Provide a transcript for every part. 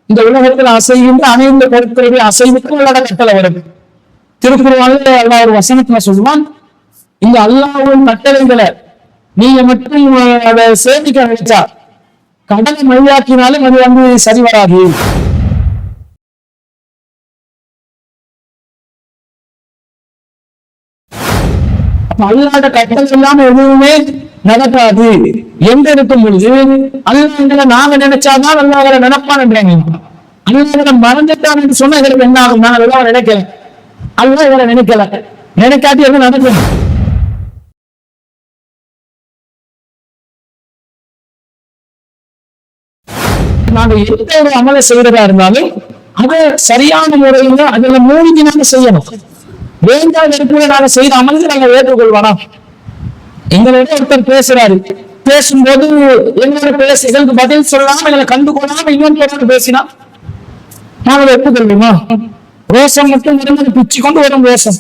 இந்த உலகத்தில் அசைகின்ற அனைத்து பொருட்களுடைய அசைவுக்கு உள்ளட கட்டளை வரும். திருக்குறள்ல அல்லாஹ் ஒரு வசனத்துல சொல்லுவான், இந்த அல்லாஹ்வின் கட்டளைகளை நீங்க மட்டும் அதை சேமிக்க நினைச்சா கடலை மையாக்கினாலும் அது சரி வராது. அல்லாஹ்வோட கட்டளை இல்லாம எதுவுமே நடக்காது என்று இருக்கும் பொழுது அல்லாஹ்களை நாங்க நினைச்சாதான் அல்லாஹ்களை நினைப்பான்ன்றாங்க. அல்லாஹ்களை மறந்துட்டான் என்று சொன்னா எங்களுக்கு என்ன ஆகும்? நான் அதெல்லாம் நினைக்கல, அல்லாஹ் இவரை நினைக்கல, நினைக்காட்டி என்ன நடக்கும்? நாங்க எந்த ஒரு அமலை செய்யறதா இருந்தாலும் அதை சரியான முறையில அதுல மூழ்கி நாங்க செய்யணும். வேண்டாம் எடுப்புல நாங்க செய்த அமலுக்கு நாங்க ஏற்றுக்கொள்வானா? எங்களோட ஒருத்தர் பேசுறாரு, பேசும்போது எங்களோட எங்களுக்கு பதில் சொல்லாம எங்களை கண்டுகொள்ளாம இன்னொன்று பேசினா நாங்கள் ஒப்புக்கொள்வோமா? ரோசம் மட்டும் பிச்சு கொண்டு வரும் ரோசம்.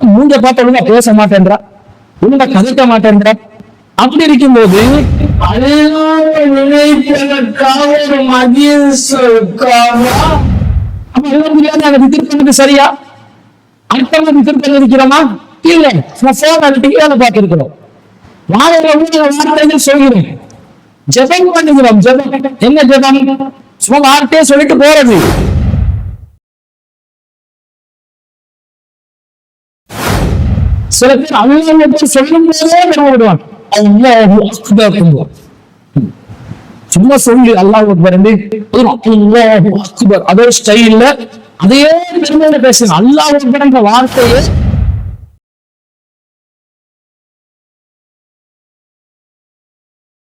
மூஞ்ச பார்த்த ஒழுங்கா பேச மாட்டேன்றா, ஒழுங்கா கதைக்க மாட்டேன்றா. அப்படி இருக்கும்போது சரியா அடுத்தவங்க திருப்பி இருக்கிறோமா? இல்லை, வேலை பார்த்திருக்கிறோம். வார்த்தைகள் சொல்கிறேன், ஜெபம் பண்ணுகிறோம். ஜெபம் என்ன ஜெபம்? சும்மா வார்த்தையை சொல்லிட்டு போறது. சில பேர் அல்லாஹ் சொல்லும் போதே விடுவான். சும்மா சொல்லி அல்லாஹ் அக்பர் அதே ஸ்டைல்ல அதையே பெருமையில பேசுங்க. அல்லாஹ் அக்பர் என்ற வார்த்தையை